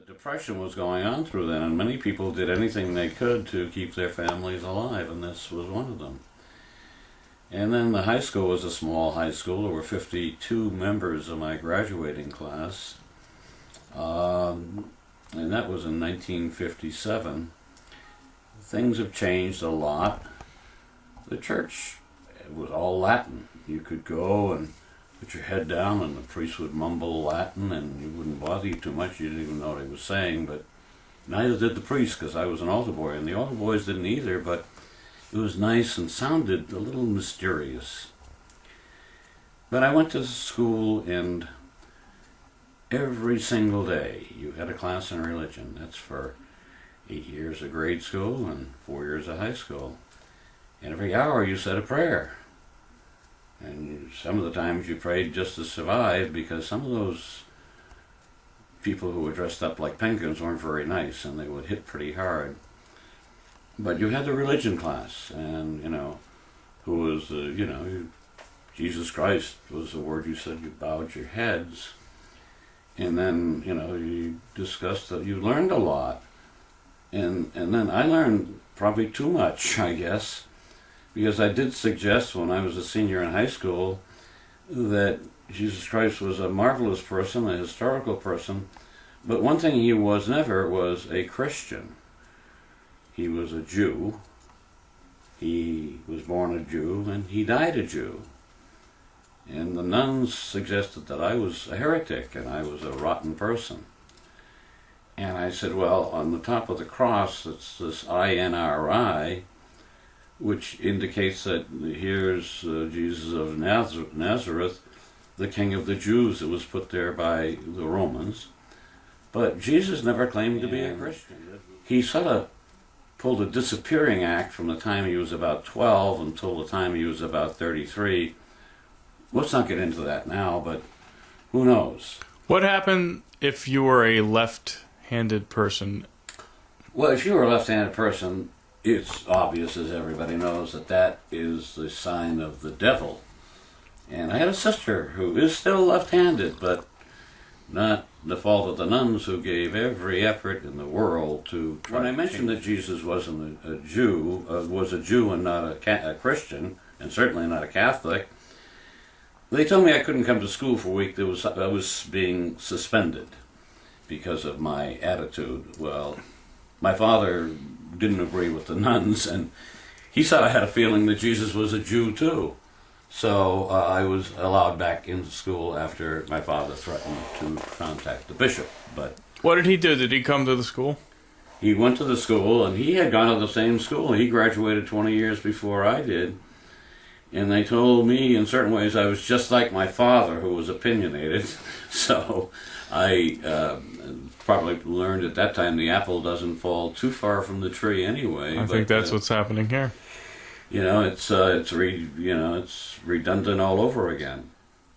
Depression was going on through then, and many people did anything they could to keep their families alive, and this was one of them. And then the high school was a small high school. There were 52 members of my graduating class, and that was in 1957. Things have changed a lot. The church, it was all Latin. You could go and put your head down and the priest would mumble Latin and it wouldn't bother you too much. You didn't even know what he was saying, but neither did the priest, because I was an altar boy, and the altar boys didn't either, but it was nice and sounded a little mysterious. But I went to school, and every single day you had a class in religion. That's for 8 years of grade school and 4 years of high school. And every hour you said a prayer. And some of the times you prayed just to survive, because some of those people who were dressed up like penguins weren't very nice, and they would hit pretty hard. But you had the religion class, and, who was, Jesus Christ was the word you said. You bowed your heads. And then, you discussed that you learned a lot. And then I learned probably too much, I guess, because I did suggest when I was a senior in high school that Jesus Christ was a marvelous person, a historical person, but one thing he was never was a Christian. He was a Jew. He was born a Jew, and he died a Jew. And the nuns suggested that I was a heretic and I was a rotten person. And I said, well, on the top of the cross, it's this INRI, which indicates that here's Jesus of Nazareth, the King of the Jews. It was put there by the Romans. But Jesus never claimed to be a Christian. He sort of pulled a disappearing act from the time he was about 12 until the time he was about 33. Let's not get into that now, but who knows? What happened if you were a left-handed person? Well, if you were a left-handed person, it's obvious, as everybody knows, that is the sign of the devil. And I had a sister who is still left-handed, but not the fault of the nuns, who gave every effort in the world to try. When I mentioned that Jesus wasn't a Jew, was a Jew and not a Christian, and certainly not a Catholic, they told me I couldn't come to school for a week. I was being suspended because of my attitude. Well, my father didn't agree with the nuns, and he said I had a feeling that Jesus was a Jew too. So I was allowed back into school after my father threatened to contact the bishop. But what did he do? Did he come to the school? He went to the school, and he had gone to the same school. He graduated 20 years before I did. And they told me in certain ways I was just like my father, who was opinionated. So I probably learned at that time the apple doesn't fall too far from the tree anyway. I think that's what's happening here. It's redundant all over again.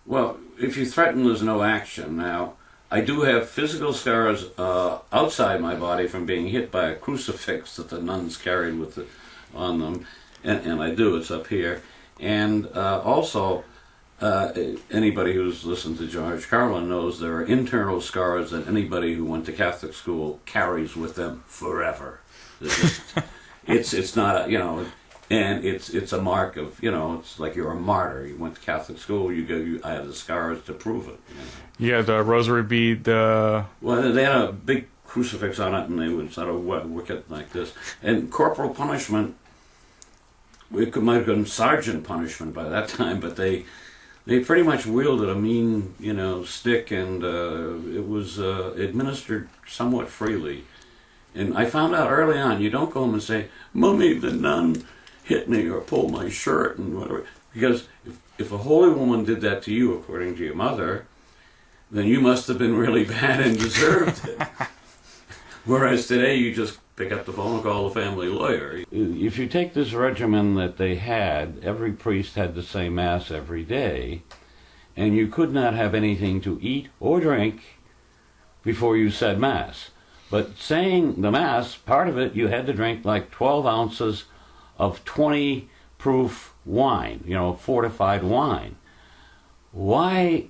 Well, if you threaten, there's no action. Now, I do have physical scars outside my body from being hit by a crucifix that the nuns carried on them, and I do. It's up here. And also, anybody who's listened to George Carlin knows there are internal scars that anybody who went to Catholic school carries with them forever. It's not, and it's a mark of, it's like you're a martyr. You went to Catholic school, I have the scars to prove it. Yeah, the rosary bead. Well, they had a big crucifix on it, and they would sort of work it like this. And corporal punishment, it might have been sergeant punishment by that time, but they pretty much wielded a mean, stick, and it was administered somewhat freely. And I found out early on, you don't go home and say, "Mummy, the nun hit me," or pull my shirt and whatever. Because if a holy woman did that to you, according to your mother, then you must have been really bad and deserved it. Whereas today, you just pick up the phone and call the family lawyer. If you take this regimen that they had, every priest had to say Mass every day, and you could not have anything to eat or drink before you said Mass. But saying the Mass, part of it, you had to drink like 12 ounces of 20 proof wine, fortified wine. Why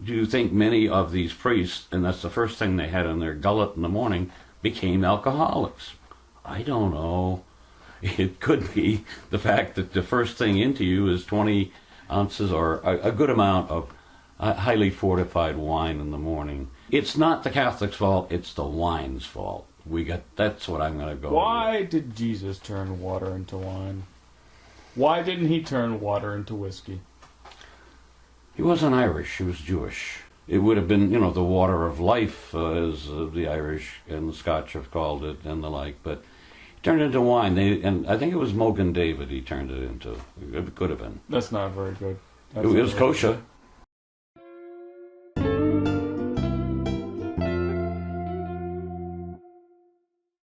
do you think many of these priests, and that's the first thing they had in their gullet in the morning, became alcoholics? I don't know. It could be the fact that the first thing into you is 20 ounces or a good amount of highly fortified wine in the morning. It's not the Catholic's fault, it's the wine's fault. That's what I'm going to go with. Why did Jesus turn water into wine? Why didn't he turn water into whiskey? He wasn't Irish, he was Jewish. It would have been, the water of life, as the Irish and the Scotch have called it, and the like, but he turned it into wine. And I think it was Mogan David he turned it into. It could have been. That's not very good. It was kosher.